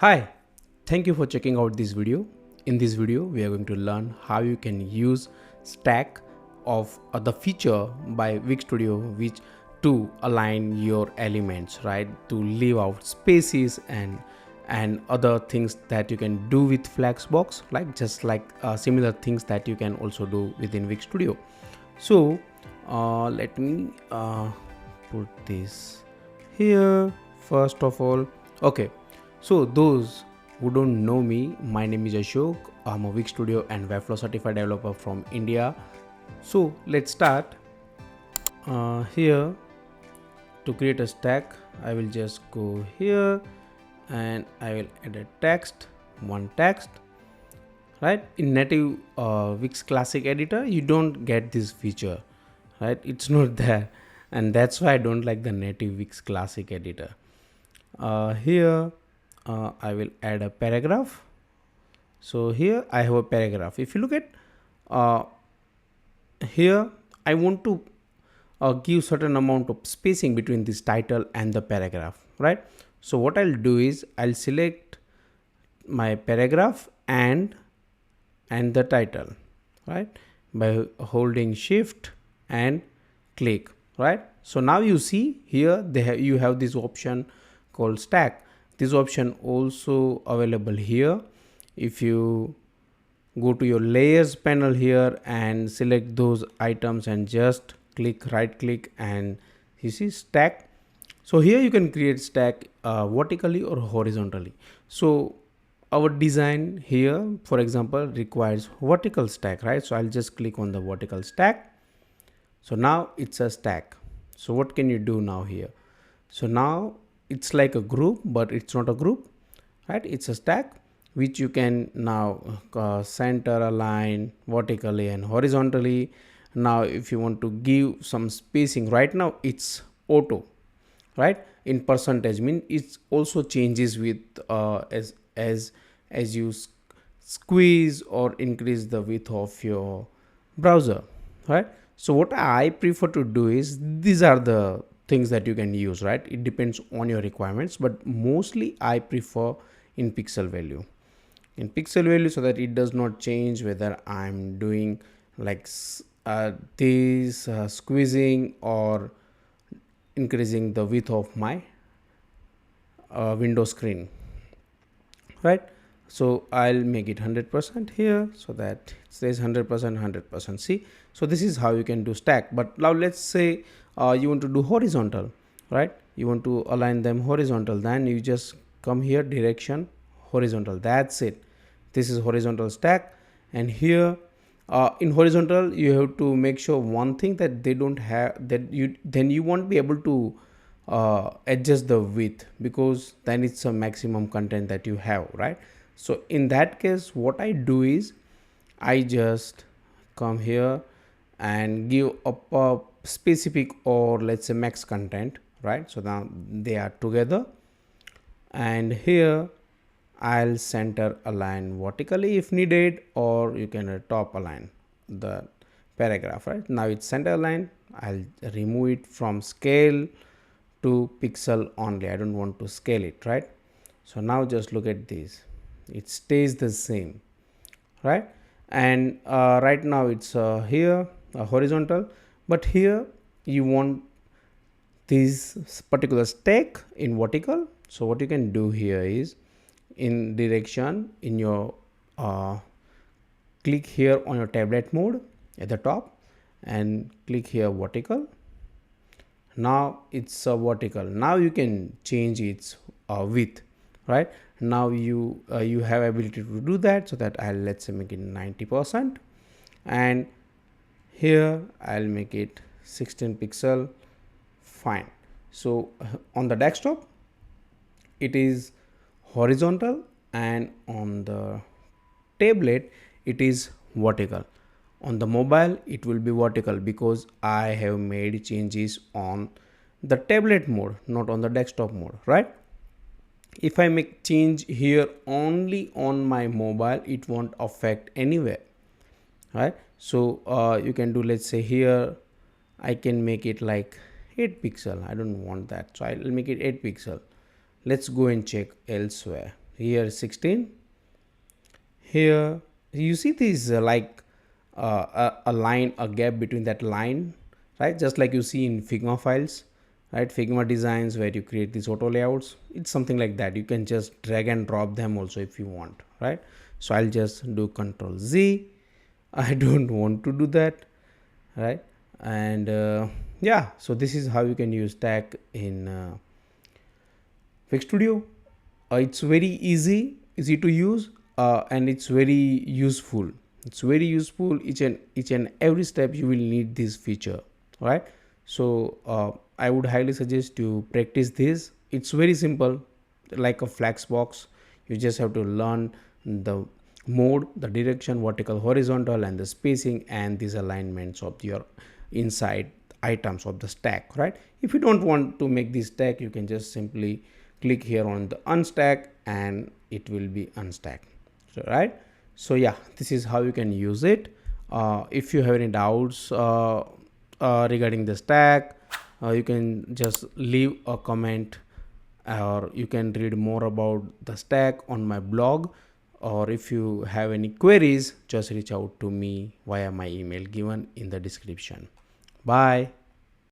Hi, thank you for checking out this video. In this video, we are going to learn how you can use stack of the feature by Wix Studio which to align your elements, right? To leave out spaces and other things that you can do with Flexbox, like just like similar things that you can also do within Wix Studio. So let me put this here first of all. Okay, so those who don't know me, my name is Ashok. I'm a Wix Studio and Webflow certified developer from India. So let's start. Here to create a stack, I will just go here and I will add a text, one text. Right, in native Wix Classic editor you don't get this feature, right? It's not there, and that's why I don't like the native Wix Classic editor. Here I will add a paragraph. So here I have a paragraph. If you look at uh, here, I want to give certain amount of spacing between this title and the paragraph, right? So what I'll do is I'll select my paragraph and the title, right, by holding shift and click, right? So now you see here you have this option called stack. This option also available here. If you go to your layers panel here and select those items and just right click and you see stack. So here you can create stack vertically or horizontally. So our design here, for example, requires vertical stack, right? So I'll just click on the vertical stack. So now it's a stack. So what can you do now here? So now it's like a group, but it's not a group, right? It's a stack which you can now center align vertically and horizontally. Now if you want to give some spacing, right now it's auto, right? In percentage mean it also changes with as you squeeze or increase the width of your browser, right? So what I prefer to do is these are the things that you can use, right? It depends on your requirements, but mostly I prefer in pixel value, so that it does not change whether I'm doing like this squeezing or increasing the width of my window screen, right? So I'll make it 100% here so that it says 100%. See, so this is how you can do stack. But now let's say you want to do horizontal, right? You want to align them horizontal, then you just come here, direction horizontal, that's it. This is horizontal stack. And here in horizontal you have to make sure one thing, that they don't have that you won't be able to adjust the width, because then it's a maximum content that you have, right? So in that case what I do is I just come here and give up a specific, or let's say max content, right? So now they are together, and here I'll center align vertically if needed, or you can top align the paragraph, right? Now it's center align. I'll remove it from scale to pixel only. I don't want to scale it, right? So now just look at this, it stays the same, right? And right now it's here horizontal, but here you want this particular stack in vertical. So what you can do here is in direction, in your click here on your tablet mode at the top and click here vertical. Now it's a vertical. Now you can change its width, right? Now you have ability to do that, so that let's say make it 90%, and here I'll make it 16 pixel, fine. So on the desktop it is horizontal, and on the tablet it is vertical. On the mobile it will be vertical, because I have made changes on the tablet mode, not on the desktop mode, right? If I make change here only on my mobile, it won't affect anywhere, right? So you can do, let's say here I can make it like 8 pixel. I don't want that, so I'll make it 8 pixel. Let's go and check elsewhere. here 16. Here you see this a line, a gap between that line, right? Just like you see in Figma files, right? Figma designs where you create these auto layouts, it's something like that. You can just drag and drop them also if you want, right? So I'll just do Control Z. I don't want to do that, right? And yeah, so this is how you can use stack in Wix Studio. It's very easy to use, and it's very useful. It's very useful. Each and every step you will need this feature, right? So I would highly suggest you practice this. It's very simple, like a Flexbox. You just have to learn the mode, the direction, vertical, horizontal, and the spacing, and these alignments of your inside items of the stack, right? If you don't want to make this stack, you can just simply click here on the unstack and it will be unstacked. So right, so yeah, this is how you can use it. If you have any doubts regarding the stack, you can just leave a comment, or you can read more about the stack on my blog, or if you have any queries, just reach out to me via my email given in the description. Bye.